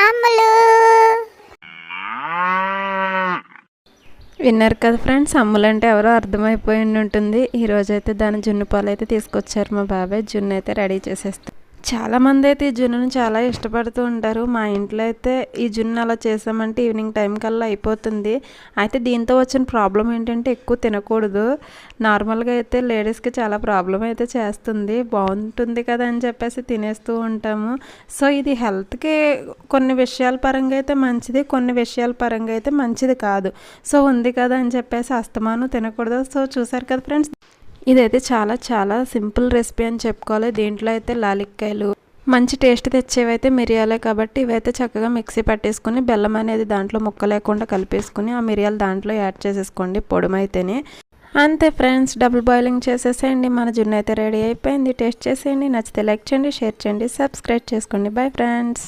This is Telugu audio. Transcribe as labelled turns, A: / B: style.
A: అమ్ములు.
B: విన్నారు కదా ఫ్రెండ్స్, అమ్ములంటే ఎవరో అర్థమైపోయి ఉంటుంది. ఈరోజైతే దాని జున్ను పాలు అయితే తీసుకొచ్చారు మా బాబాయ్. జున్ను అయితే రెడీ చేసేస్తాం. చాలామంది అయితే ఈ జున్నును చాలా ఇష్టపడుతూ ఉంటారు. మా ఇంట్లో అయితే ఈ జున్ను అలా చేసామంటే ఈవినింగ్ టైం కల్లా అయిపోతుంది. అయితే దీంతో వచ్చిన ప్రాబ్లం ఏంటంటే ఎక్కువ తినకూడదు. నార్మల్గా అయితే లేడీస్కి చాలా ప్రాబ్లం అయితే చేస్తుంది. బాగుంటుంది కదా అని చెప్పేసి తినేస్తూ ఉంటాము. సో ఇది హెల్త్కి కొన్ని విషయాల పరంగా అయితే మంచిది, కొన్ని విషయాల పరంగా అయితే మంచిది కాదు. సో ఉంది కదా అని చెప్పేసి అస్తమానం తినకూడదు. సో చూసారు కదా ఫ్రెండ్స్, ఇదైతే చాలా చాలా సింపుల్ రెసిపీ అని చెప్పుకోవాలి. దీంట్లో అయితే లాలిక్కాయలు మంచి టేస్ట్ తెచ్చేవైతే మిరియాలే కాబట్టి ఇవైతే చక్కగా మిక్సీ పట్టేసుకుని బెల్లం అనేది దాంట్లో ముక్క లేకుండా కలిపేసుకుని ఆ మిరియాలు దాంట్లో యాడ్ చేసేసుకోండి పొడమైతేనే. అంతే ఫ్రెండ్స్, డబుల్ బాయిలింగ్ చేసేసేయండి. మన జున్ను అయితే రెడీ అయిపోయింది. టేస్ట్ చేసేయండి. నచ్చితే లైక్ చేయండి, షేర్ చేయండి, సబ్స్క్రైబ్ చేసుకోండి. Bye friends.